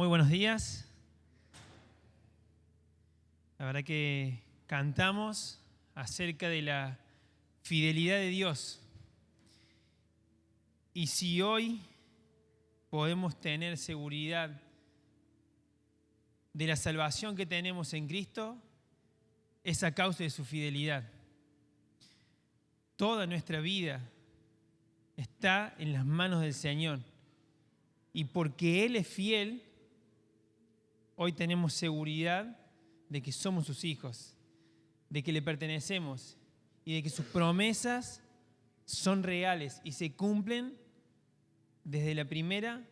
Muy buenos días. La verdad que cantamos acerca de la fidelidad de Dios. Y si hoy podemos tener seguridad de la salvación que tenemos en Cristo, es a causa de su fidelidad. Toda nuestra vida está en las manos del Señor. Y porque Él es fiel, hoy tenemos seguridad de que somos sus hijos, de que le pertenecemos y de que sus promesas son reales y se cumplen desde la primera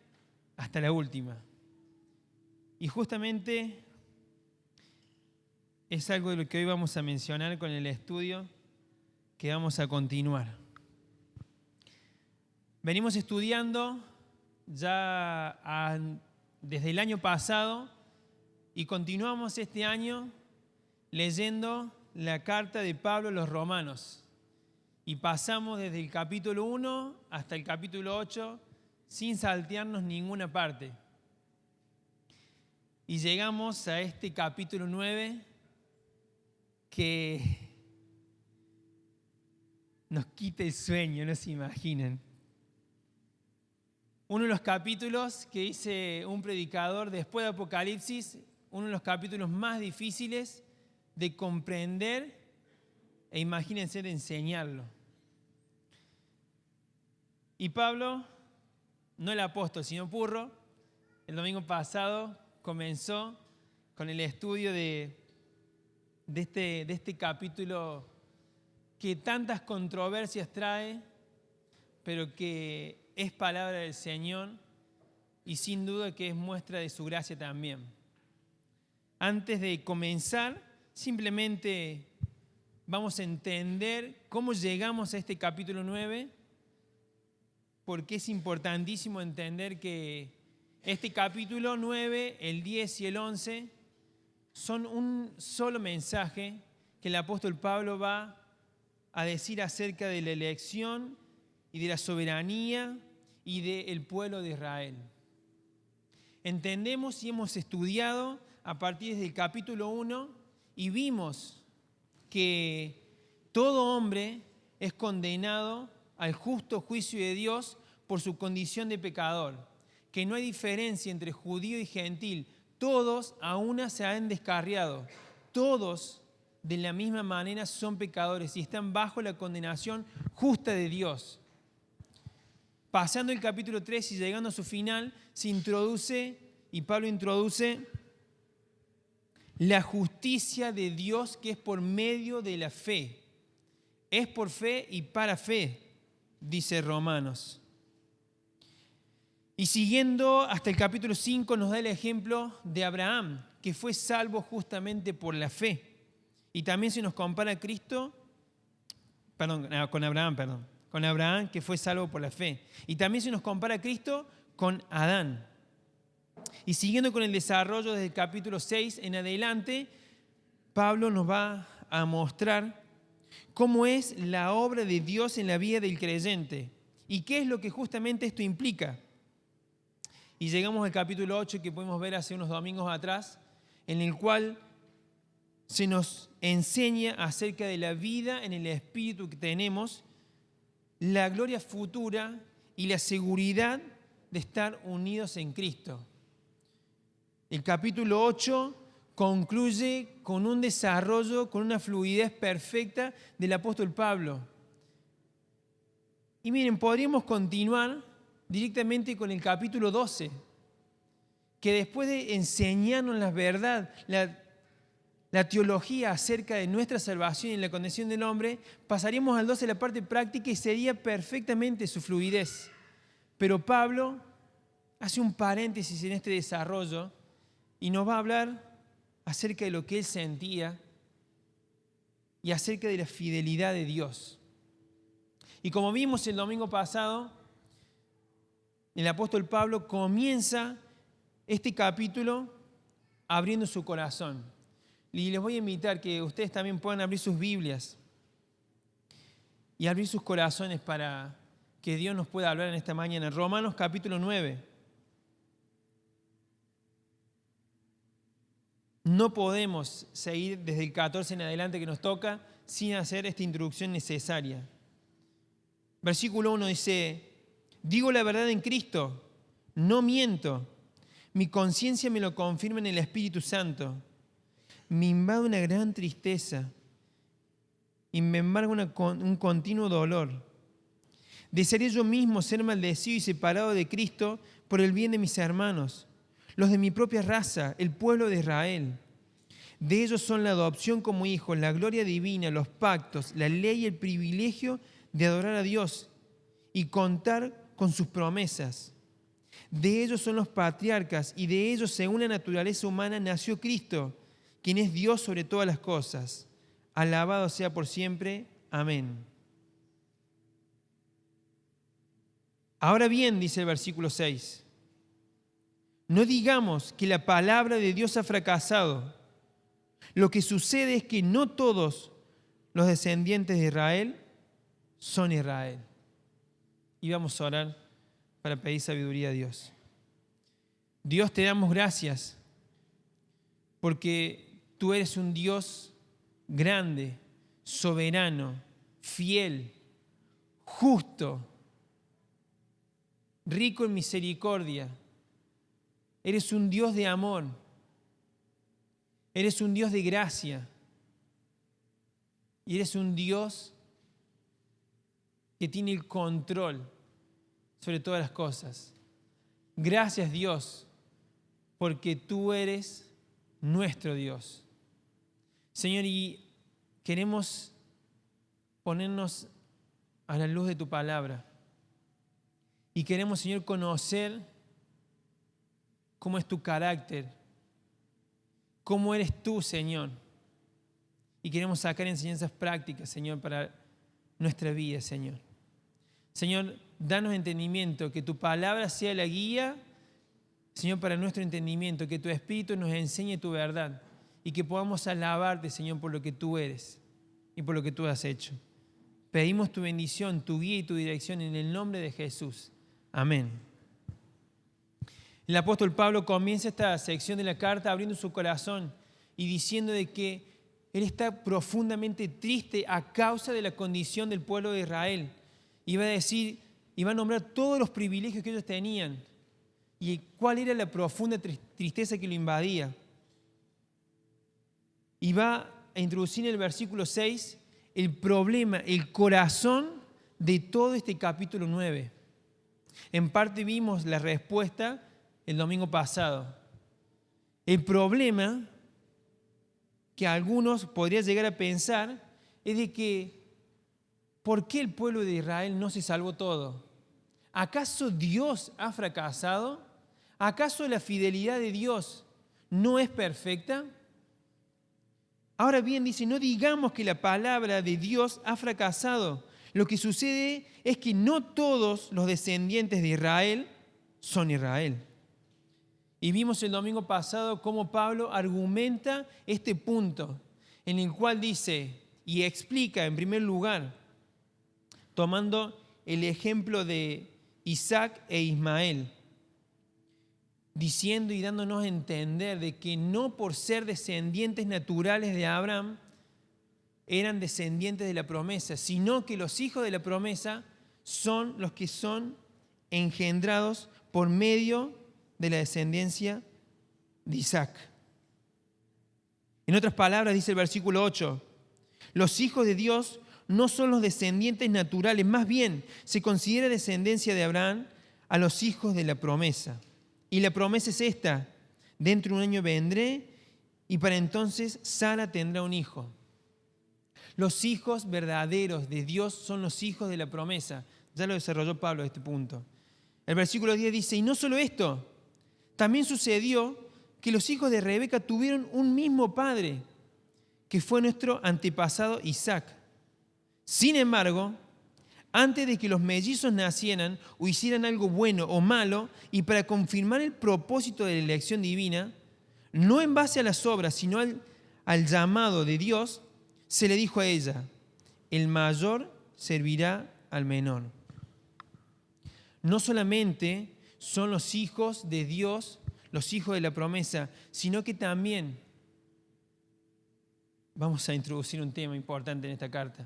hasta la última. Y justamente es algo de lo que hoy vamos a mencionar con el estudio que vamos a continuar. Venimos estudiando ya desde el año pasado y continuamos este año leyendo la carta de Pablo a los Romanos. Y pasamos desde el capítulo 1 hasta el capítulo 8 sin saltearnos ninguna parte. Y llegamos a este capítulo 9 que nos quita el sueño, no se imaginan. Uno de los capítulos que dice un predicador después de Apocalipsis, uno de los capítulos más difíciles de comprender e imagínense de enseñarlo. Y Pablo, no el apóstol, sino Purro, el domingo pasado comenzó con el estudio de este capítulo que tantas controversias trae, pero que es palabra del Señor y sin duda que es muestra de su gracia también. Antes de comenzar, simplemente vamos a entender cómo llegamos a este capítulo 9, porque es importantísimo entender que este capítulo 9, el 10 y el 11, son un solo mensaje que el apóstol Pablo va a decir acerca de la elección y de la soberanía y del pueblo de Israel. Entendemos y hemos estudiado a partir del capítulo 1 y vimos que todo hombre es condenado al justo juicio de Dios por su condición de pecador, que no hay diferencia entre judío y gentil, todos a una se han descarriado, todos de la misma manera son pecadores y están bajo la condenación justa de Dios. Pasando el capítulo 3 y llegando a su final, Pablo introduce la justicia de Dios que es por medio de la fe. Es por fe y para fe, dice Romanos. Y siguiendo hasta el capítulo 5 nos da el ejemplo de Abraham, que fue salvo justamente por la fe. Y también se nos compara a Cristo, con Abraham, que fue salvo por la fe. Y también se nos compara a Cristo con Adán. Y siguiendo con el desarrollo desde el capítulo 6 en adelante, Pablo nos va a mostrar cómo es la obra de Dios en la vida del creyente y qué es lo que justamente esto implica. Y llegamos al capítulo 8 que pudimos ver hace unos domingos atrás, en el cual se nos enseña acerca de la vida en el Espíritu que tenemos, la gloria futura y la seguridad de estar unidos en Cristo. El capítulo 8 concluye con un desarrollo, con una fluidez perfecta del apóstol Pablo. Y miren, podríamos continuar directamente con el capítulo 12, que después de enseñarnos la verdad, la teología acerca de nuestra salvación y la condición del hombre, pasaríamos al 12, la parte práctica, y sería perfectamente su fluidez. Pero Pablo hace un paréntesis en este desarrollo y nos va a hablar acerca de lo que él sentía y acerca de la fidelidad de Dios. Y como vimos el domingo pasado, el apóstol Pablo comienza este capítulo abriendo su corazón. Y les voy a invitar que ustedes también puedan abrir sus Biblias y abrir sus corazones para que Dios nos pueda hablar en esta mañana. Romanos capítulo 9. no podemos seguir desde el 14 en adelante que nos toca sin hacer esta introducción necesaria. Versículo 1 dice: digo la verdad en Cristo, no miento. Mi conciencia me lo confirma en el Espíritu Santo. Me invade una gran tristeza y me embarga un continuo dolor. Desearía yo mismo ser maldecido y separado de Cristo por el bien de mis hermanos, los de mi propia raza, el pueblo de Israel. De ellos son la adopción como hijos, la gloria divina, los pactos, la ley y el privilegio de adorar a Dios y contar con sus promesas. De ellos son los patriarcas y de ellos, según la naturaleza humana, nació Cristo, quien es Dios sobre todas las cosas. Alabado sea por siempre. Amén. Ahora bien, dice el versículo 6, no digamos que la palabra de Dios ha fracasado. Lo que sucede es que no todos los descendientes de Israel son Israel. Y vamos a orar para pedir sabiduría a Dios. Dios, te damos gracias porque tú eres un Dios grande, soberano, fiel, justo, rico en misericordia. Eres un Dios de amor. Eres un Dios de gracia. Y eres un Dios que tiene el control sobre todas las cosas. Gracias, Dios, porque tú eres nuestro Dios. Señor, y queremos ponernos a la luz de tu palabra. Y queremos, Señor, conocer cómo es tu carácter, cómo eres tú, Señor. Y queremos sacar enseñanzas prácticas, Señor, para nuestra vida, Señor. Señor, danos entendimiento, que tu palabra sea la guía, Señor, para nuestro entendimiento, que tu Espíritu nos enseñe tu verdad y que podamos alabarte, Señor, por lo que tú eres y por lo que tú has hecho. Pedimos tu bendición, tu guía y tu dirección en el nombre de Jesús. Amén. El apóstol Pablo comienza esta sección de la carta abriendo su corazón y diciendo de que él está profundamente triste a causa de la condición del pueblo de Israel. Iba a decir, iba a nombrar todos los privilegios que ellos tenían y cuál era la profunda tristeza que lo invadía. Y va a introducir en el versículo 6 el problema, el corazón de todo este capítulo 9. En parte vimos la respuesta el domingo pasado. El problema que algunos podrían llegar a pensar es de que ¿por qué el pueblo de Israel no se salvó todo? ¿Acaso Dios ha fracasado? ¿Acaso la fidelidad de Dios no es perfecta? Ahora bien, dice, no digamos que la palabra de Dios ha fracasado. Lo que sucede es que no todos los descendientes de Israel son Israel. Y vimos el domingo pasado cómo Pablo argumenta este punto, en el cual dice y explica en primer lugar, tomando el ejemplo de Isaac e Ismael, diciendo y dándonos a entender de que no por ser descendientes naturales de Abraham eran descendientes de la promesa, sino que los hijos de la promesa son los que son engendrados por medio de la descendencia de Isaac. En otras palabras, dice el versículo 8, los hijos de Dios no son los descendientes naturales, más bien se considera descendencia de Abraham a los hijos de la promesa. Y la promesa es esta, dentro de un año vendré y para entonces Sara tendrá un hijo. Los hijos verdaderos de Dios son los hijos de la promesa. Ya lo desarrolló Pablo a este punto. El versículo 10 dice, y no solo esto, también sucedió que los hijos de Rebeca tuvieron un mismo padre, que fue nuestro antepasado Isaac. Sin embargo, antes de que los mellizos nacieran o hicieran algo bueno o malo, y para confirmar el propósito de la elección divina, no en base a las obras, sino al llamado de Dios, se le dijo a ella, el mayor servirá al menor. No solamente son los hijos de Dios, los hijos de la promesa, sino que también vamos a introducir un tema importante en esta carta.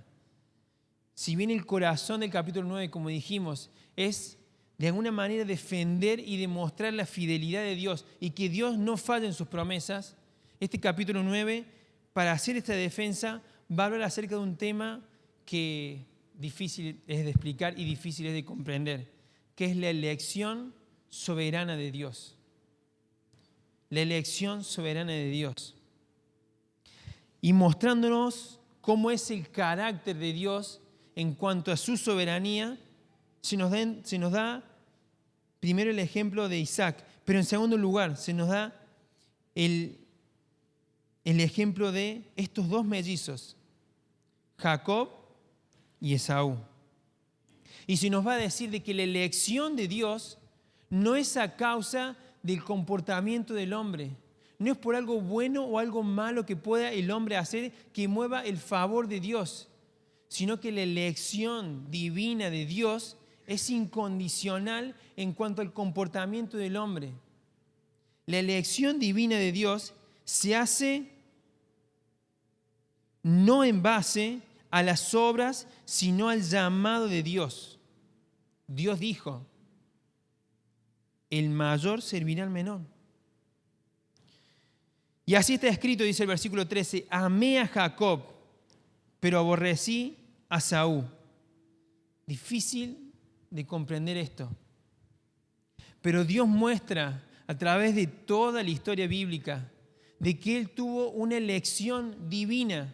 Si bien el corazón del capítulo 9, como dijimos, es de alguna manera defender y demostrar la fidelidad de Dios y que Dios no falla en sus promesas, este capítulo 9, para hacer esta defensa, va a hablar acerca de un tema que difícil es de explicar y difícil es de comprender, que es la elección soberana de Dios. La elección soberana de Dios. Y mostrándonos cómo es el carácter de Dios en cuanto a su soberanía, se nos da primero el ejemplo de Isaac, pero en segundo lugar se nos da el ejemplo de estos dos mellizos, Jacob y Esaú. Y se nos va a decir de que la elección de Dios no es a causa del comportamiento del hombre, no es por algo bueno o algo malo que pueda el hombre hacer que mueva el favor de Dios, sino que la elección divina de Dios es incondicional en cuanto al comportamiento del hombre. La elección divina de Dios se hace no en base a las obras, sino al llamado de Dios. Dios dijo, el mayor servirá al menor. Y así está escrito, dice el versículo 13, amé a Jacob, pero aborrecí a Esaú. Difícil de comprender esto. Pero Dios muestra a través de toda la historia bíblica de que Él tuvo una elección divina.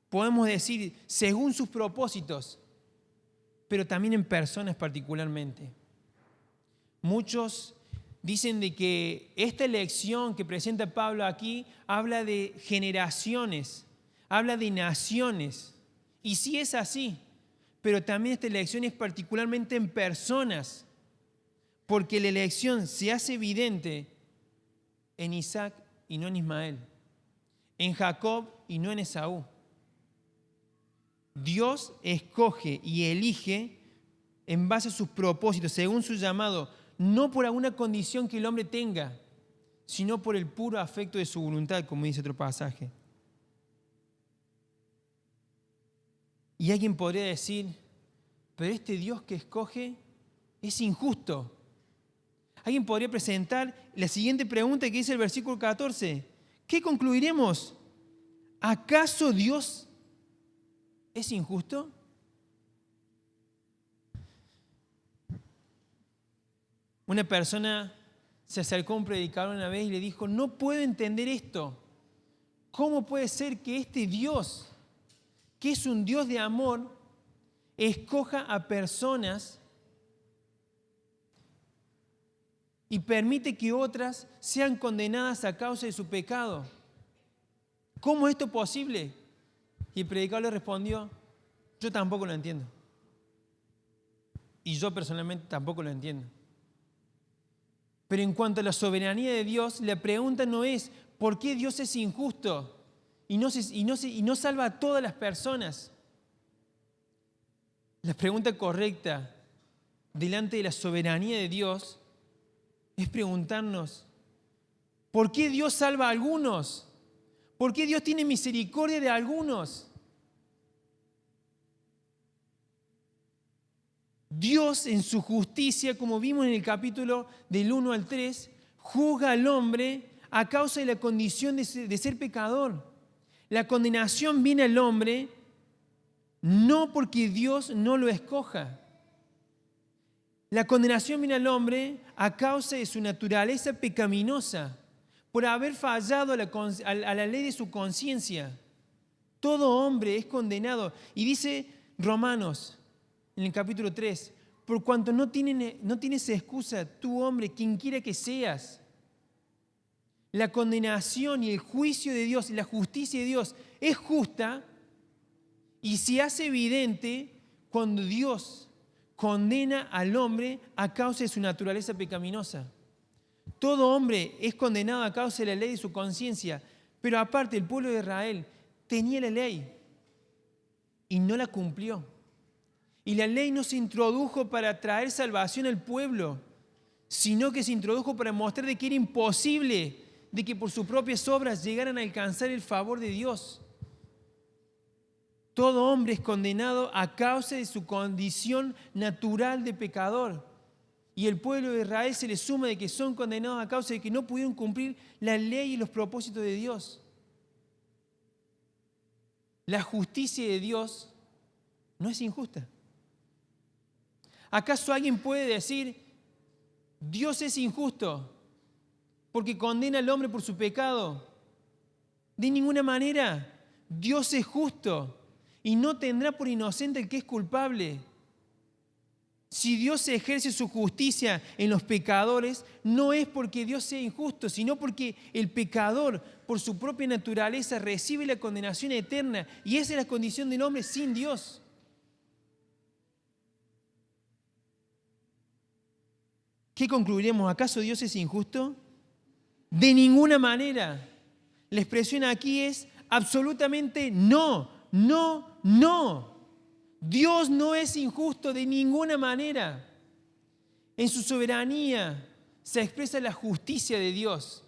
Podemos decir, según sus propósitos, pero también en personas particularmente. Muchos dicen de que esta elección que presenta Pablo aquí habla de generaciones, habla de naciones. Y sí es así, pero también esta elección es particularmente en personas, porque la elección se hace evidente en Isaac y no en Ismael, en Jacob y no en Esaú. Dios escoge y elige en base a sus propósitos, según su llamado, no por alguna condición que el hombre tenga, sino por el puro afecto de su voluntad, como dice otro pasaje. Y alguien podría decir, pero este Dios que escoge es injusto. Alguien podría presentar la siguiente pregunta que dice el versículo 14. ¿Qué concluiremos? ¿Acaso Dios es injusto? Una persona se acercó a un predicador una vez y le dijo, no puedo entender esto. ¿Cómo puede ser que este Dios, que es un Dios de amor, escoja a personas y permite que otras sean condenadas a causa de su pecado? ¿Cómo es esto posible? Y el predicador le respondió, yo tampoco lo entiendo. Y yo personalmente tampoco lo entiendo. Pero en cuanto a la soberanía de Dios, la pregunta no es ¿por qué Dios es injusto y no salva a todas las personas? La pregunta correcta delante de la soberanía de Dios es preguntarnos ¿por qué Dios salva a algunos? ¿Por qué Dios tiene misericordia de algunos? Dios en su justicia, como vimos en el capítulo del 1 al 3, juzga al hombre a causa de la condición de ser pecador. La condenación viene al hombre no porque Dios no lo escoja. La condenación viene al hombre a causa de su naturaleza pecaminosa, por haber fallado a la ley de su conciencia. Todo hombre es condenado. Y dice Romanos, en el capítulo 3, por cuanto no tienes excusa, tú hombre, quien quiera que seas. La condenación y el juicio de Dios y la justicia de Dios es justa y se hace evidente cuando Dios condena al hombre a causa de su naturaleza pecaminosa. Todo hombre es condenado a causa de la ley de su conciencia, pero aparte el pueblo de Israel tenía la ley y no la cumplió. Y la ley no se introdujo para traer salvación al pueblo, sino que se introdujo para mostrar de que era imposible de que por sus propias obras llegaran a alcanzar el favor de Dios. Todo hombre es condenado a causa de su condición natural de pecador. Y el pueblo de Israel se le suma de que son condenados a causa de que no pudieron cumplir la ley y los propósitos de Dios. La justicia de Dios no es injusta. ¿Acaso alguien puede decir, Dios es injusto porque condena al hombre por su pecado? De ninguna manera. Dios es justo y no tendrá por inocente el que es culpable. Si Dios ejerce su justicia en los pecadores, no es porque Dios sea injusto, sino porque el pecador, por su propia naturaleza, recibe la condenación eterna. Y esa es la condición del hombre sin Dios. ¿Qué concluiremos? ¿Acaso Dios es injusto? De ninguna manera. La expresión aquí es absolutamente no, no, no. Dios no es injusto de ninguna manera. En su soberanía se expresa la justicia de Dios.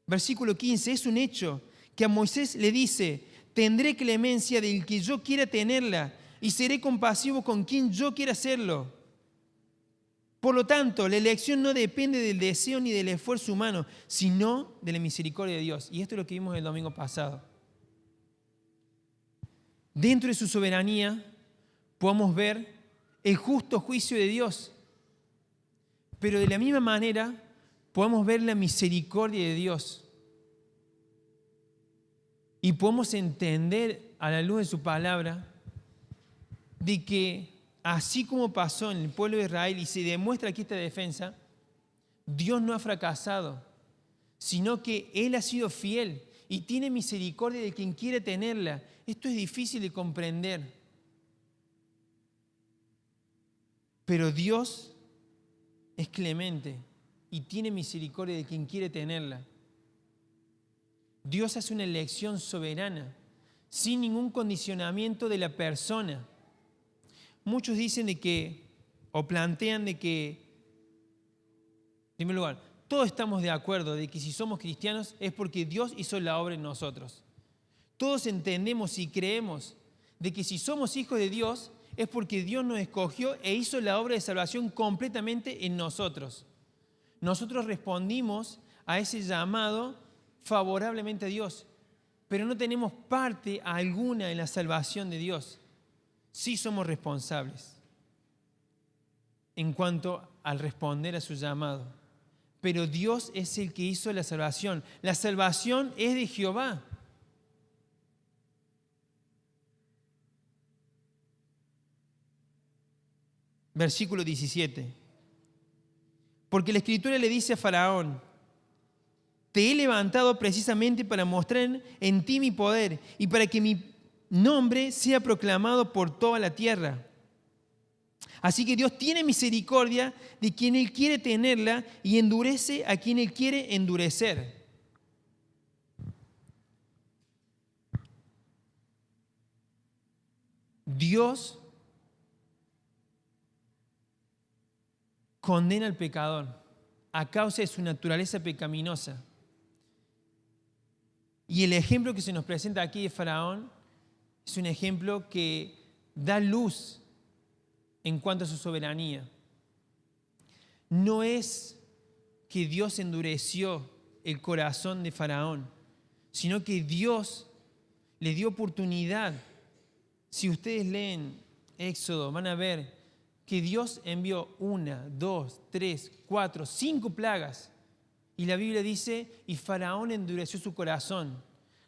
Versículo 15, es un hecho que a Moisés le dice, tendré clemencia del que yo quiera tenerla y seré compasivo con quien yo quiera hacerlo. Por lo tanto, la elección no depende del deseo ni del esfuerzo humano, sino de la misericordia de Dios. Y esto es lo que vimos el domingo pasado. Dentro de su soberanía podemos ver el justo juicio de Dios. Pero de la misma manera podemos ver la misericordia de Dios. Y podemos entender a la luz de su palabra de que así como pasó en el pueblo de Israel y se demuestra aquí esta defensa, Dios no ha fracasado, sino que Él ha sido fiel y tiene misericordia de quien quiere tenerla. Esto es difícil de comprender. Pero Dios es clemente y tiene misericordia de quien quiere tenerla. Dios hace una elección soberana, sin ningún condicionamiento de la persona. Muchos dicen de que, o plantean de que, en primer lugar, todos estamos de acuerdo de que si somos cristianos es porque Dios hizo la obra en nosotros. Todos entendemos y creemos de que si somos hijos de Dios es porque Dios nos escogió e hizo la obra de salvación completamente en nosotros. Nosotros respondimos a ese llamado favorablemente a Dios, pero no tenemos parte alguna en la salvación de Dios. Sí somos responsables en cuanto al responder a su llamado, pero Dios es el que hizo la salvación. La salvación es de Jehová. Versículo 17. Porque la Escritura le dice a Faraón, te he levantado precisamente para mostrar en ti mi poder y para que mi nombre sea proclamado por toda la tierra. Así que Dios tiene misericordia de quien Él quiere tenerla y endurece a quien Él quiere endurecer. Dios condena al pecador a causa de su naturaleza pecaminosa. Y el ejemplo que se nos presenta aquí de Faraón es un ejemplo que da luz en cuanto a su soberanía. No es que Dios endureció el corazón de Faraón, sino que Dios le dio oportunidad. Si ustedes leen Éxodo, van a ver que Dios envió 1, 2, 3, 4, 5 plagas. Y la Biblia dice, y Faraón endureció su corazón.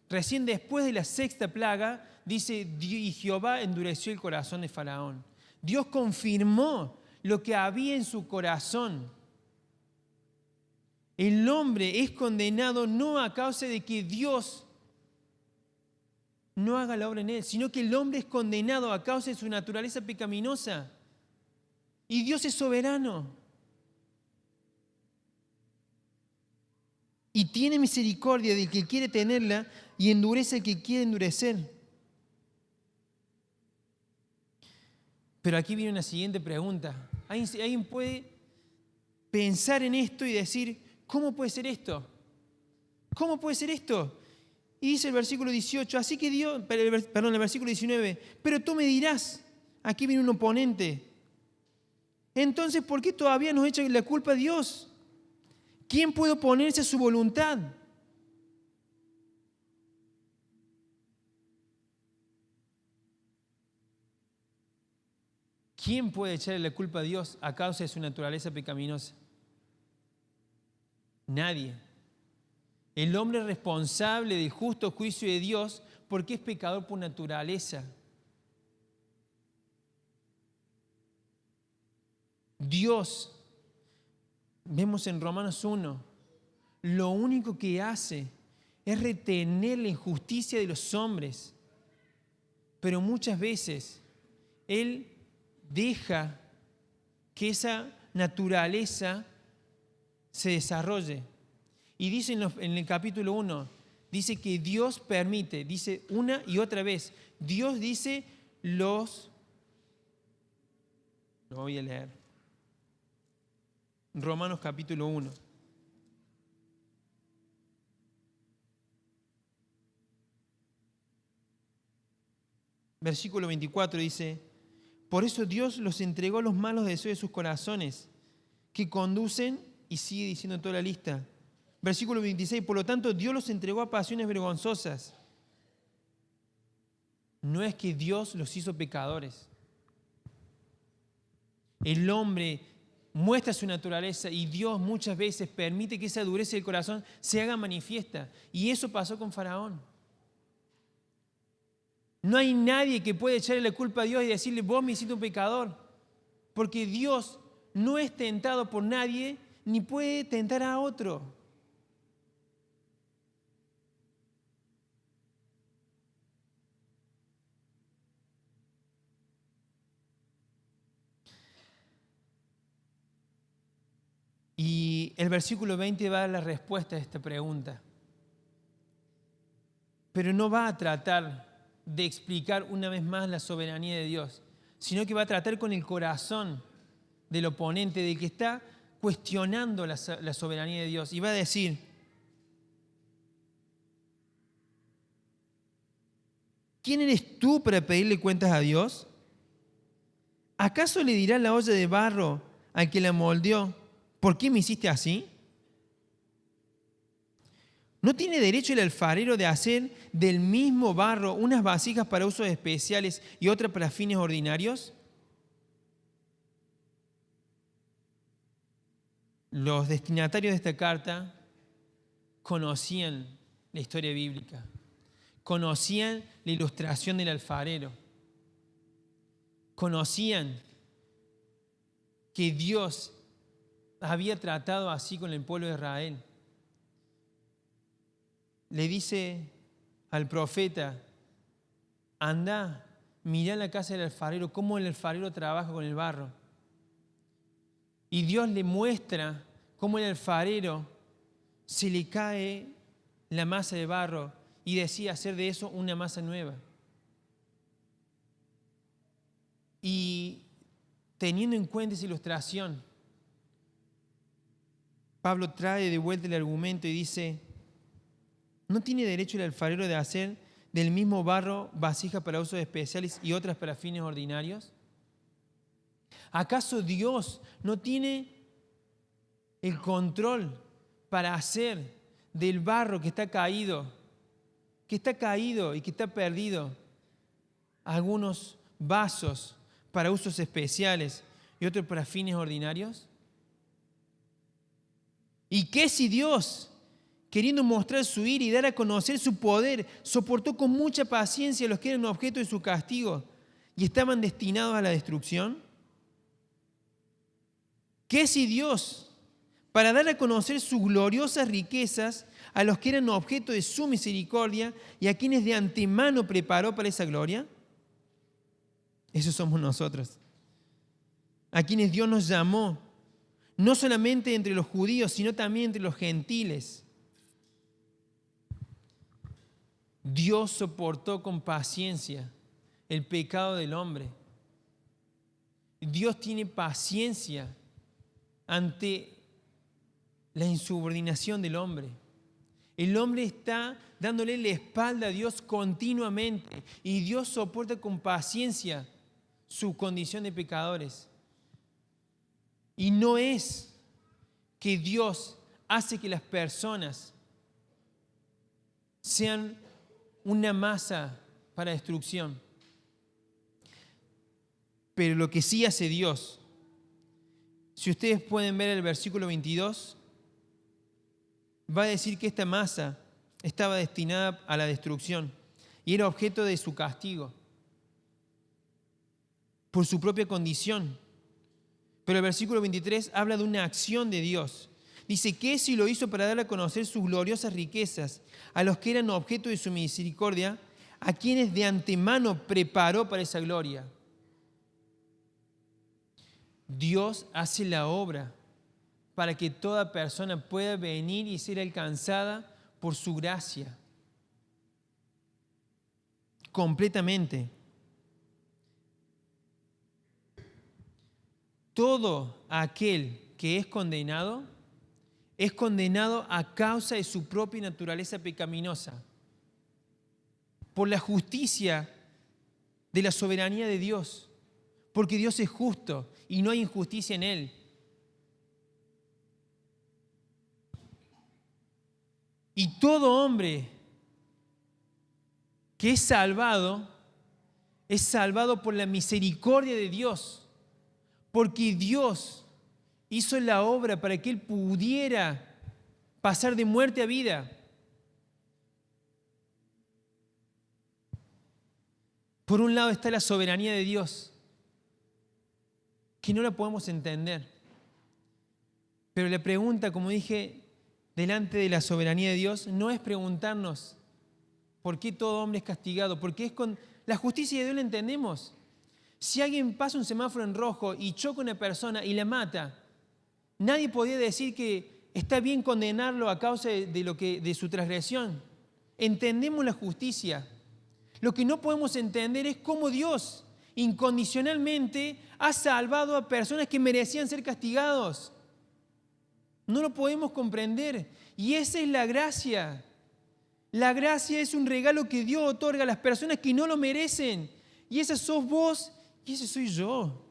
Recién después de la 6ª plaga, dice, y Jehová endureció el corazón de Faraón. Dios confirmó lo que había en su corazón. El hombre es condenado no a causa de que Dios no haga la obra en él, sino que el hombre es condenado a causa de su naturaleza pecaminosa. Y Dios es soberano. Y tiene misericordia del que quiere tenerla y endurece al que quiere endurecer. Pero aquí viene una siguiente pregunta. ¿Alguien puede pensar en esto y decir, ¿cómo puede ser esto? ¿Cómo puede ser esto? Y dice el versículo 18, así que Dios, perdón, el versículo 19, pero tú me dirás, aquí viene un oponente. Entonces, ¿por qué todavía nos echa la culpa a Dios? ¿Quién puede oponerse a su voluntad? ¿Quién puede echarle la culpa a Dios a causa de su naturaleza pecaminosa? Nadie. El hombre es responsable del justo juicio de Dios porque es pecador por naturaleza. Dios, vemos en Romanos 1, lo único que hace es retener la injusticia de los hombres. Pero muchas veces Él deja que esa naturaleza se desarrolle. Y dice en el capítulo 1, dice que Dios permite, dice una y otra vez, Dios dice lo voy a leer. Romanos capítulo 1. Versículo 24 dice, por eso Dios los entregó a los malos deseos de sus corazones, que conducen, y sigue diciendo toda la lista. Versículo 26, por lo tanto Dios los entregó a pasiones vergonzosas. No es que Dios los hizo pecadores. El hombre muestra su naturaleza y Dios muchas veces permite que esa dureza del corazón se haga manifiesta. Y eso pasó con Faraón. No hay nadie que pueda echarle la culpa a Dios y decirle, vos me hiciste un pecador. Porque Dios no es tentado por nadie ni puede tentar a otro. Y el versículo 20 va a dar la respuesta a esta pregunta. Pero no va a tratar de explicar una vez más la soberanía de Dios, sino que va a tratar con el corazón del oponente, del que está cuestionando la soberanía de Dios. Y va a decir, ¿quién eres tú para pedirle cuentas a Dios? ¿Acaso le dirá la olla de barro al que la moldeó, ¿por qué me hiciste así? ¿No tiene derecho el alfarero de hacer del mismo barro unas vasijas para usos especiales y otras para fines ordinarios? Los destinatarios de esta carta conocían la historia bíblica, conocían la ilustración del alfarero, conocían que Dios había tratado así con el pueblo de Israel. Le dice al profeta, anda, mirá en la casa del alfarero, cómo el alfarero trabaja con el barro. Y Dios le muestra cómo el alfarero se le cae la masa de barro y decide hacer de eso una masa nueva. Y teniendo en cuenta esa ilustración, Pablo trae de vuelta el argumento y dice, ¿no tiene derecho el alfarero de hacer del mismo barro vasijas para usos especiales y otras para fines ordinarios? ¿Acaso Dios no tiene el control para hacer del barro que está caído y que está perdido algunos vasos para usos especiales y otros para fines ordinarios? ¿Y qué si Dios, queriendo mostrar su ira y dar a conocer su poder, soportó con mucha paciencia a los que eran objeto de su castigo y estaban destinados a la destrucción? ¿Qué si Dios, para dar a conocer sus gloriosas riquezas a los que eran objeto de su misericordia y a quienes de antemano preparó para esa gloria? Esos somos nosotros, a quienes Dios nos llamó, no solamente entre los judíos, sino también entre los gentiles. Dios soportó con paciencia el pecado del hombre. Dios tiene paciencia ante la insubordinación del hombre. El hombre está dándole la espalda a Dios continuamente y Dios soporta con paciencia su condición de pecadores. Y no es que Dios hace que las personas sean una masa para destrucción. Pero lo que sí hace Dios, si ustedes pueden ver el versículo 22, va a decir que esta masa estaba destinada a la destrucción y era objeto de su castigo por su propia condición. Pero el versículo 23 habla de una acción de Dios. Dice que si lo hizo para dar a conocer sus gloriosas riquezas a los que eran objeto de su misericordia, a quienes de antemano preparó para esa gloria. Dios hace la obra para que toda persona pueda venir y ser alcanzada por su gracia. Completamente. Todo aquel que es condenado a causa de su propia naturaleza pecaminosa, por la justicia de la soberanía de Dios, porque Dios es justo y no hay injusticia en Él. Y todo hombre que es salvado por la misericordia de Dios, porque Dios hizo la obra para que Él pudiera pasar de muerte a vida. Por un lado está la soberanía de Dios, que no la podemos entender. Pero la pregunta, como dije, delante de la soberanía de Dios, no es preguntarnos por qué todo hombre es castigado, porque es con la justicia de Dios la entendemos. Si alguien pasa un semáforo en rojo y choca a una persona y la mata, nadie podría decir que está bien condenarlo a causa de su transgresión. Entendemos la justicia. Lo que no podemos entender es cómo Dios incondicionalmente ha salvado a personas que merecían ser castigados. No lo podemos comprender. Y esa es la gracia. La gracia es un regalo que Dios otorga a las personas que no lo merecen. Y esa sos vos y ese soy yo.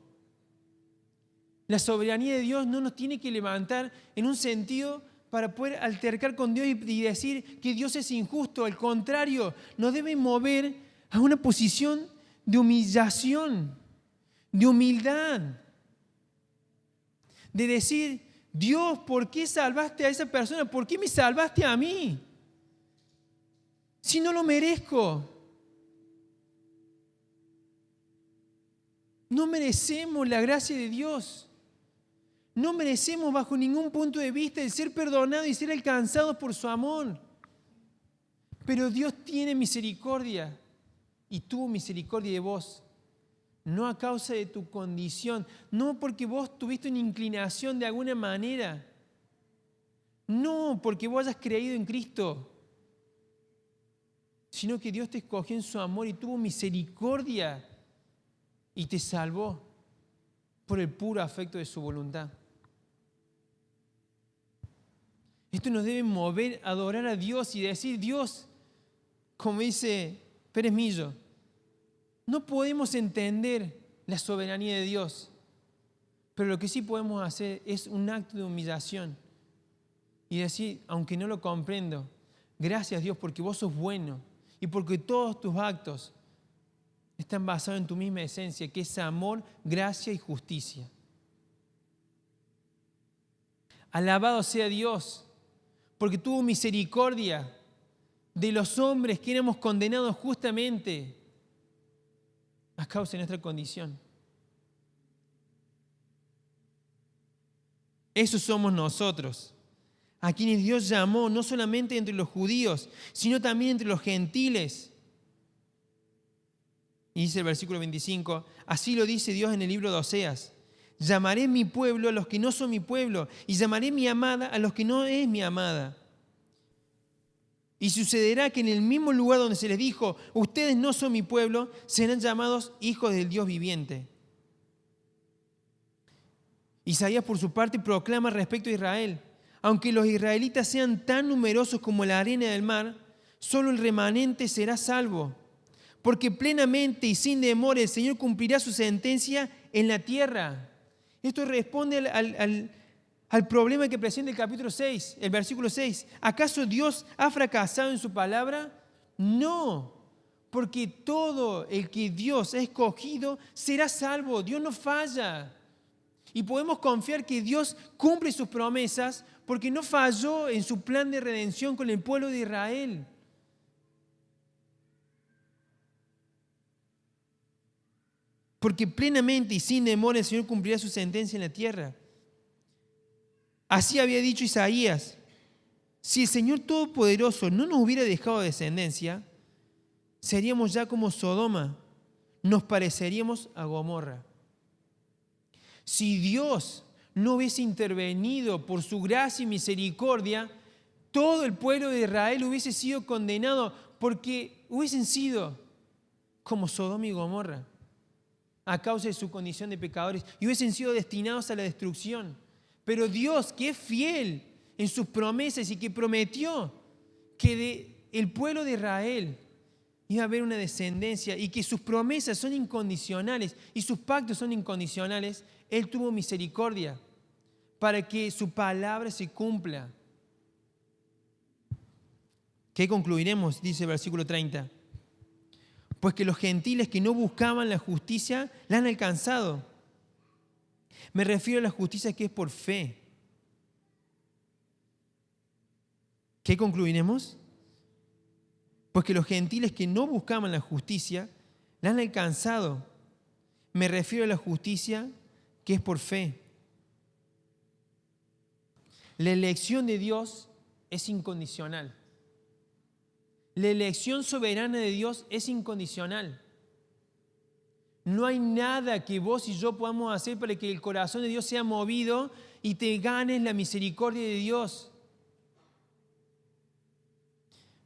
La soberanía de Dios no nos tiene que levantar en un sentido para poder altercar con Dios y decir que Dios es injusto. Al contrario, nos debe mover a una posición de humillación, de humildad. De decir, Dios, ¿por qué salvaste a esa persona? ¿Por qué me salvaste a mí? Si no lo merezco. No merecemos la gracia de Dios. No merecemos bajo ningún punto de vista el ser perdonados y ser alcanzados por su amor. Pero Dios tiene misericordia y tuvo misericordia de vos. No a causa de tu condición, no porque vos tuviste una inclinación de alguna manera, no porque vos hayas creído en Cristo, sino que Dios te escogió en su amor y tuvo misericordia y te salvó por el puro afecto de su voluntad. Esto nos debe mover a adorar a Dios y decir, Dios, como dice Pérez Millo, no podemos entender la soberanía de Dios, pero lo que sí podemos hacer es un acto de humillación y decir, aunque no lo comprendo, gracias Dios porque vos sos bueno y porque todos tus actos están basados en tu misma esencia, que es amor, gracia y justicia. Alabado sea Dios, porque tuvo misericordia de los hombres que éramos condenados justamente a causa de nuestra condición. Esos somos nosotros, a quienes Dios llamó no solamente entre los judíos, sino también entre los gentiles. Y dice el versículo 25, así lo dice Dios en el libro de Oseas, llamaré mi pueblo a los que no son mi pueblo, y llamaré mi amada a los que no es mi amada. Y sucederá que en el mismo lugar donde se les dijo, ustedes no son mi pueblo, serán llamados hijos del Dios viviente. Isaías, por su parte, proclama respecto a Israel, Aunque los israelitas sean tan numerosos como la arena del mar, solo el remanente será salvo. Porque plenamente y sin demora el Señor cumplirá su sentencia en la tierra. Esto responde al problema que presenta el capítulo 6, el versículo 6. ¿Acaso Dios ha fracasado en su palabra? No, porque todo el que Dios ha escogido será salvo. Dios no falla. Y podemos confiar que Dios cumple sus promesas porque no falló en su plan de redención con el pueblo de Israel. Porque plenamente y sin demora el Señor cumplirá su sentencia en la tierra. Así había dicho Isaías: si el Señor Todopoderoso no nos hubiera dejado descendencia, seríamos ya como Sodoma, nos pareceríamos a Gomorra. Si Dios no hubiese intervenido por su gracia y misericordia, todo el pueblo de Israel hubiese sido condenado porque hubiesen sido como Sodoma y Gomorra a causa de su condición de pecadores y hubiesen sido destinados a la destrucción. Pero Dios, que es fiel en sus promesas y que prometió que del pueblo de Israel iba a haber una descendencia y que sus promesas son incondicionales y sus pactos son incondicionales, Él tuvo misericordia para que su palabra se cumpla. ¿Qué concluiremos? Dice el versículo 30. Pues que los gentiles que no buscaban la justicia la han alcanzado. Me refiero a la justicia que es por fe. ¿Qué concluiremos? Pues que los gentiles que no buscaban la justicia la han alcanzado. Me refiero a la justicia que es por fe. La elección de Dios es incondicional. La elección soberana de Dios es incondicional. No hay nada que vos y yo podamos hacer para que el corazón de Dios sea movido y te ganes la misericordia de Dios.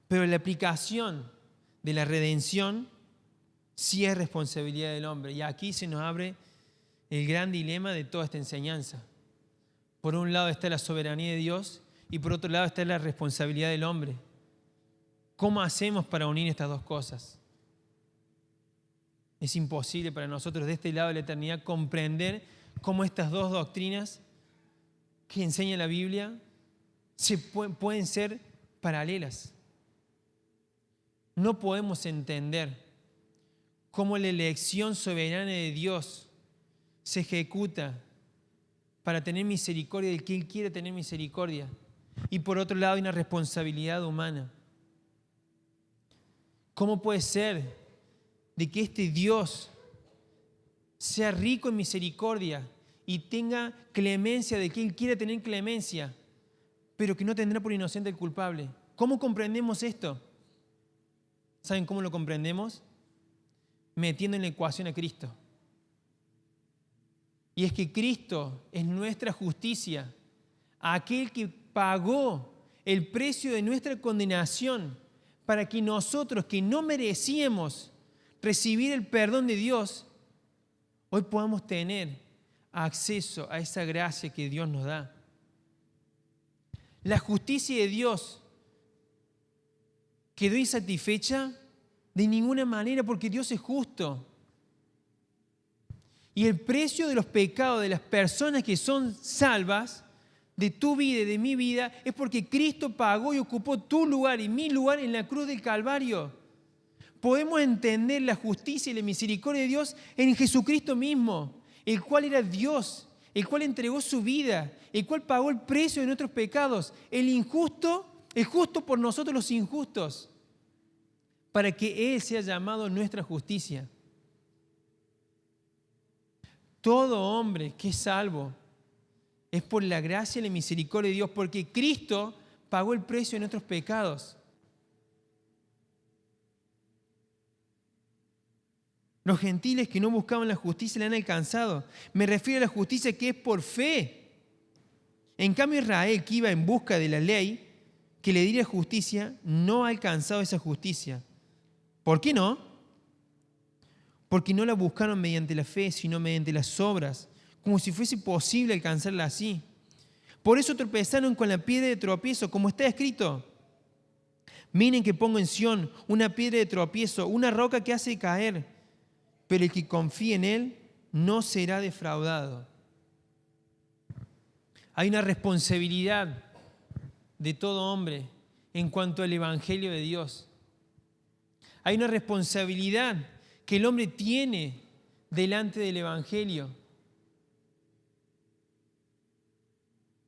Pero la aplicación de la redención sí es responsabilidad del hombre. Y aquí se nos abre el gran dilema de toda esta enseñanza. Por un lado está la soberanía de Dios y por otro lado está la responsabilidad del hombre. ¿Cómo hacemos para unir estas dos cosas? Es imposible para nosotros de este lado de la eternidad comprender cómo estas dos doctrinas que enseña la Biblia pueden ser paralelas. No podemos entender cómo la elección soberana de Dios se ejecuta para tener misericordia del que Él quiere tener misericordia. Y por otro lado hay una responsabilidad humana. ¿Cómo puede ser de que este Dios sea rico en misericordia y tenga clemencia de que Él quiere tener clemencia, pero que no tendrá por inocente el culpable? ¿Cómo comprendemos esto? ¿Saben cómo lo comprendemos? Metiendo en la ecuación a Cristo. Y es que Cristo es nuestra justicia, aquel que pagó el precio de nuestra condenación para que nosotros, que no merecíamos recibir el perdón de Dios, hoy podamos tener acceso a esa gracia que Dios nos da. La justicia de Dios quedó insatisfecha de ninguna manera porque Dios es justo. Y el precio de los pecados de las personas que son salvas, de tu vida y de mi vida, es porque Cristo pagó y ocupó tu lugar y mi lugar en la cruz del Calvario. Podemos entender la justicia y la misericordia de Dios en Jesucristo mismo, el cual era Dios, el cual entregó su vida, el cual pagó el precio de nuestros pecados, el justo por nosotros los injustos, para que Él sea llamado nuestra justicia. Todo hombre que es salvo es por la gracia y la misericordia de Dios, porque Cristo pagó el precio de nuestros pecados. Los gentiles que no buscaban la justicia la han alcanzado. Me refiero a la justicia que es por fe. En cambio, Israel, que iba en busca de la ley que le diera justicia, no ha alcanzado esa justicia. ¿Por qué no? Porque no la buscaron mediante la fe, sino mediante las obras, como si fuese posible alcanzarla así. Por eso tropezaron con la piedra de tropiezo, como está escrito. Miren que pongo en Sión una piedra de tropiezo, una roca que hace caer, pero el que confíe en Él no será defraudado. Hay una responsabilidad de todo hombre en cuanto al Evangelio de Dios. Hay una responsabilidad que el hombre tiene delante del Evangelio.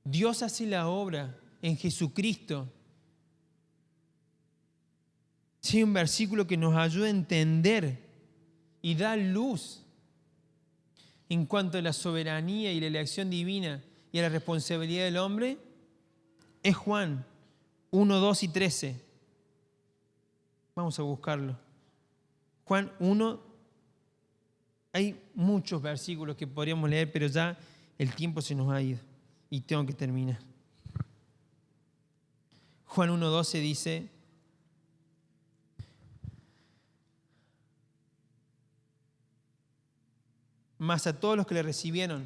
Dios hace la obra en Jesucristo. Sí, hay un versículo que nos ayuda a entender y da luz en cuanto a la soberanía y la elección divina y a la responsabilidad del hombre. Es Juan 1, 2 y 13. Vamos a buscarlo. Juan 1, hay muchos versículos que podríamos leer, pero ya el tiempo se nos ha ido y tengo que terminar. Juan 1, 12 dice: mas a todos los que le recibieron,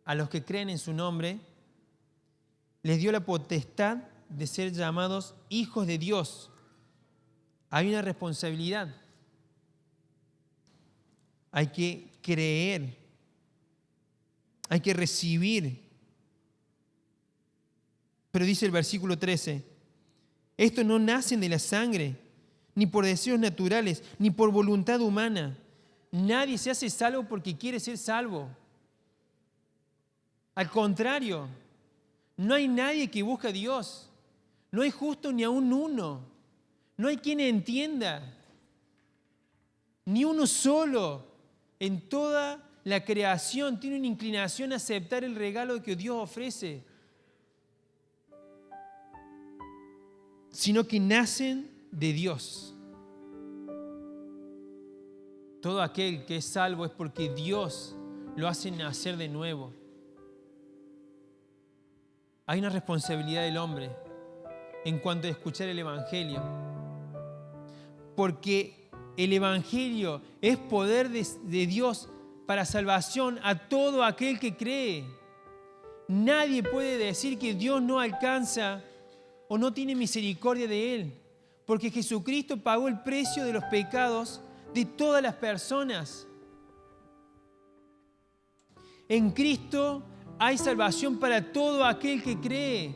a los que creen en su nombre, les dio la potestad de ser llamados hijos de Dios. Hay una responsabilidad. Hay que creer. Hay que recibir. Pero dice el versículo 13, estos no nacen de la sangre, ni por deseos naturales, ni por voluntad humana. Nadie se hace salvo porque quiere ser salvo. Al contrario, no hay nadie que busque a Dios. No hay justo ni aun uno. No hay quien entienda. Ni uno solo en toda la creación tiene una inclinación a aceptar el regalo que Dios ofrece, sino que nacen de Dios. Todo aquel que es salvo es porque Dios lo hace nacer de nuevo. Hay una responsabilidad del hombre en cuanto a escuchar el Evangelio, porque el Evangelio es poder de Dios para salvación a todo aquel que cree. Nadie puede decir que Dios no alcanza o no tiene misericordia de él, porque Jesucristo pagó el precio de los pecados de todas las personas. En Cristo hay salvación para todo aquel que cree.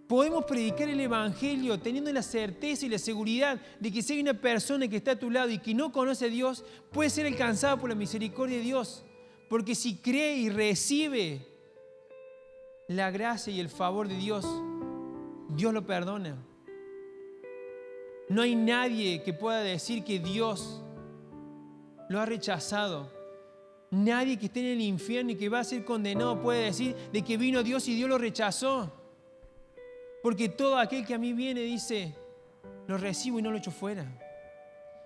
Podemos predicar el Evangelio teniendo la certeza y la seguridad de que si hay una persona que está a tu lado y que no conoce a Dios, puede ser alcanzada por la misericordia de Dios. Porque si cree y recibe la gracia y el favor de Dios, Dios lo perdona. No hay nadie que pueda decir que Dios lo ha rechazado. Nadie que esté en el infierno y que va a ser condenado puede decir de que vino Dios y Dios lo rechazó. Porque todo aquel que a mí viene, dice, lo recibo y no lo echo fuera.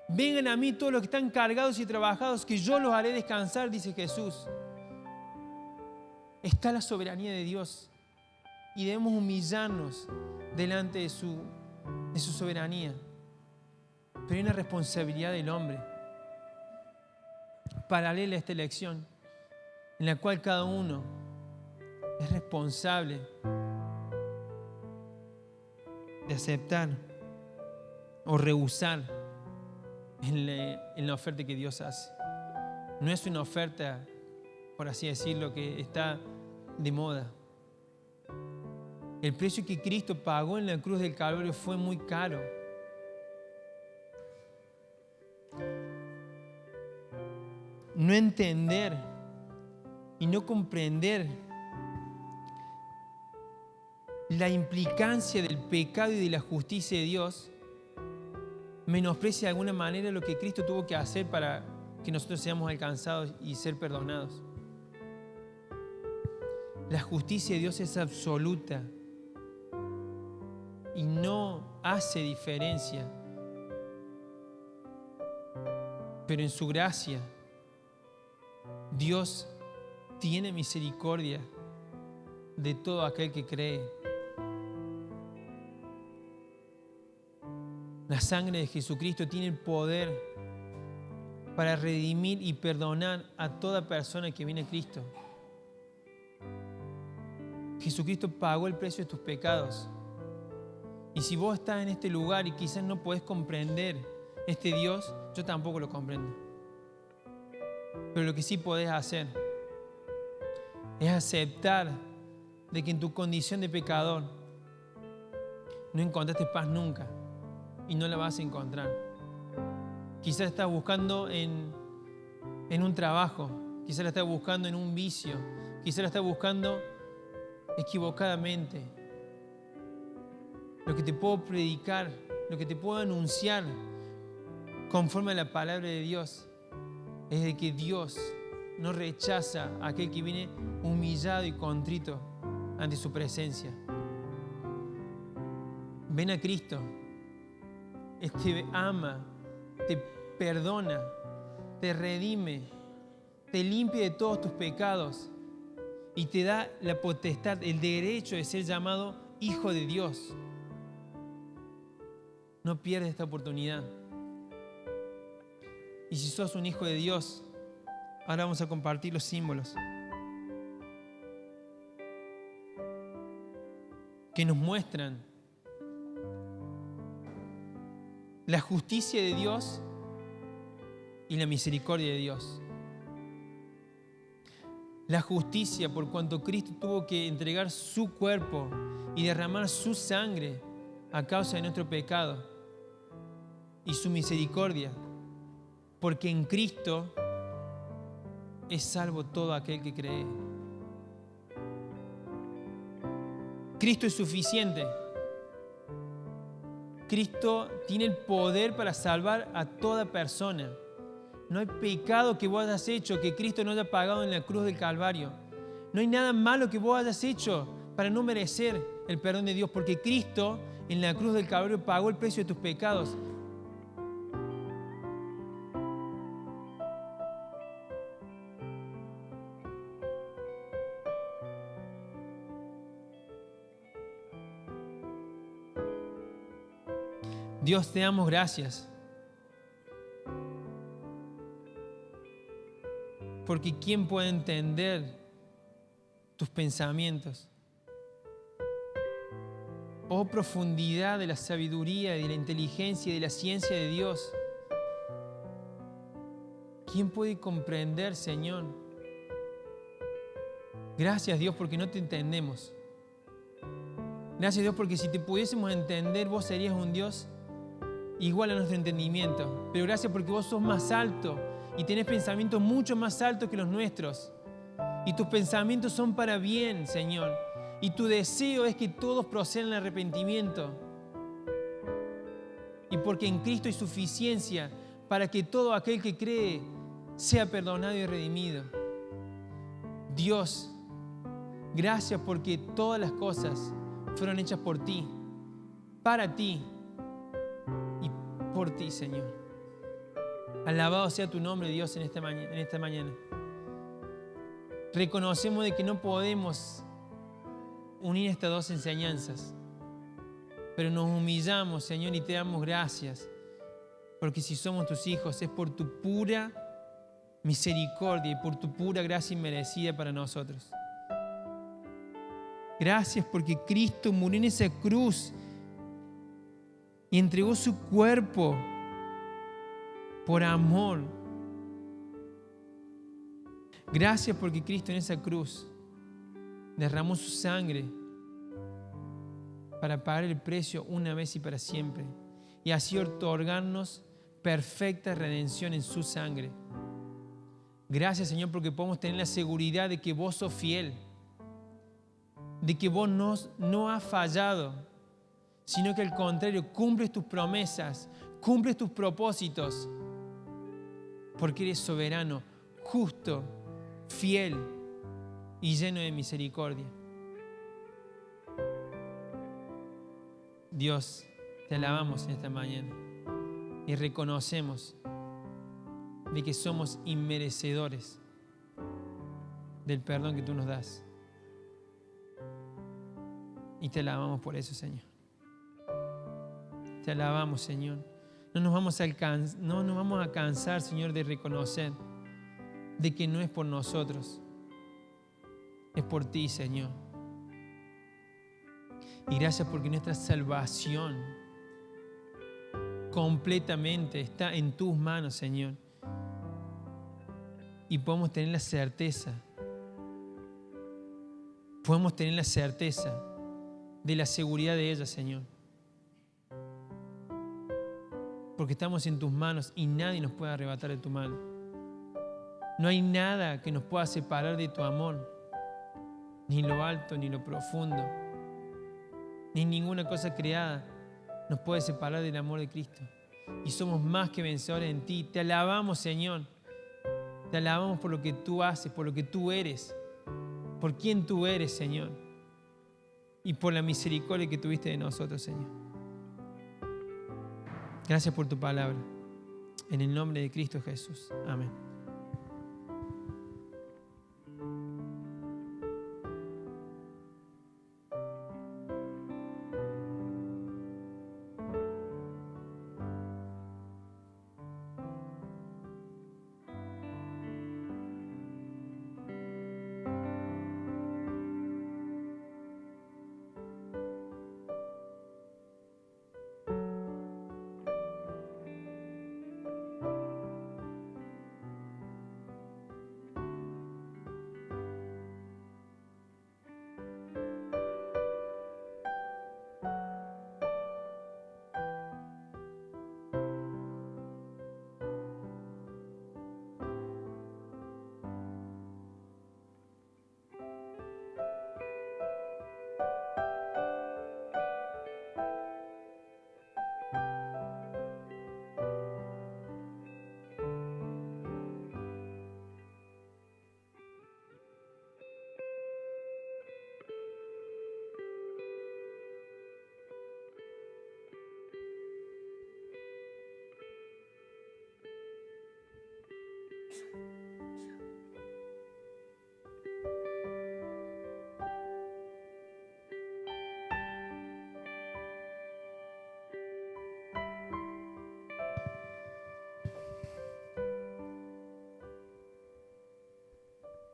Vengan a mí todos los que están cargados y trabajados, que yo los haré descansar, dice Jesús. Está la soberanía de Dios y debemos humillarnos delante de su soberanía. Pero hay una responsabilidad del hombre paralela a esta elección, en la cual cada uno es responsable de aceptar o rehusar en la oferta que Dios hace. No es una oferta, por así decirlo, que está de moda. El precio que Cristo pagó en la cruz del Calvario fue muy caro. No entender y no comprender la implicancia del pecado y de la justicia de Dios menosprecia de alguna manera lo que Cristo tuvo que hacer para que nosotros seamos alcanzados y ser perdonados. La justicia de Dios es absoluta y no hace diferencia, pero en su gracia Dios tiene misericordia de todo aquel que cree. La sangre de Jesucristo tiene el poder para redimir y perdonar a toda persona que viene a Cristo. Jesucristo pagó el precio de tus pecados. Y si vos estás en este lugar y quizás no podés comprender este Dios, yo tampoco lo comprendo. Pero lo que sí podés hacer es aceptar de que en tu condición de pecador no encontraste paz nunca y no la vas a encontrar. Quizás estás buscando en un trabajo, quizás la estás buscando en un vicio, quizás la estás buscando equivocadamente. Lo que te puedo predicar, lo que te puedo anunciar conforme a la palabra de Dios es de que Dios no rechaza a aquel que viene humillado y contrito ante su presencia. Ven a Cristo. Él te ama, te perdona, te redime, te limpia de todos tus pecados y te da la potestad, el derecho de ser llamado hijo de Dios. No pierdas esta oportunidad. Y si sos un hijo de Dios, ahora vamos a compartir los símbolos que nos muestran la justicia de Dios y la misericordia de Dios. La justicia por cuanto Cristo tuvo que entregar su cuerpo y derramar su sangre a causa de nuestro pecado. Y su misericordia porque en Cristo es salvo todo aquel que cree. Cristo es suficiente. Cristo tiene el poder para salvar a toda persona. No hay pecado que vos hayas hecho que Cristo no haya pagado en la cruz del Calvario. No hay nada malo que vos hayas hecho para no merecer el perdón de Dios, porque Cristo en la cruz del Calvario pagó el precio de tus pecados. Dios, te damos gracias porque ¿quién puede entender tus pensamientos? Oh, profundidad de la sabiduría, de la inteligencia y de la ciencia de Dios. ¿Quién puede comprender, Señor? Gracias, Dios, porque no te entendemos. Gracias, Dios, porque si te pudiésemos entender, vos serías un Dios igual a nuestro entendimiento. Pero gracias porque vos sos más alto y tenés pensamientos mucho más altos que los nuestros. Y tus pensamientos son para bien, Señor. Y tu deseo es que todos procedan al arrepentimiento. Y porque en Cristo hay suficiencia para que todo aquel que cree sea perdonado y redimido. Dios, gracias porque todas las cosas fueron hechas por ti, para ti y por ti, Señor. Alabado sea tu nombre, Dios, en esta mañana. Reconocemos de que no podemos unir estas dos enseñanzas, pero nos humillamos, Señor, y te damos gracias, porque si somos tus hijos es por tu pura misericordia y por tu pura gracia inmerecida para nosotros. Gracias porque Cristo murió en esa cruz y entregó su cuerpo por amor. Gracias porque Cristo en esa cruz derramó su sangre para pagar el precio una vez y para siempre, y así otorgarnos perfecta redención en su sangre. Gracias, Señor, porque podemos tener la seguridad de que vos sos fiel, de que vos no has fallado, sino que al contrario, cumples tus promesas, cumples tus propósitos, porque eres soberano, justo, fiel y lleno de misericordia. Dios, te alabamos en esta mañana y reconocemos de que somos inmerecedores del perdón que tú nos das. Y te alabamos por eso, Señor. Te alabamos, Señor. No nos vamos a cansar, Señor, de reconocer de que no es por nosotros, es por ti, Señor. Y gracias porque nuestra salvación completamente está en tus manos, Señor. Y podemos tener la certeza de la seguridad de ella, Señor. Porque estamos en tus manos y nadie nos puede arrebatar de tu mano. No hay nada que nos pueda separar de tu amor, ni lo alto, ni lo profundo, ni ninguna cosa creada nos puede separar del amor de Cristo. Y somos más que vencedores en ti. Te alabamos, Señor. Te alabamos por lo que tú haces, por lo que tú eres, por quién tú eres, Señor, y por la misericordia que tuviste de nosotros, Señor. Gracias por tu palabra. En el nombre de Cristo Jesús. Amén.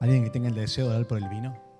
¿Alguien que tenga el deseo de dar por el vino?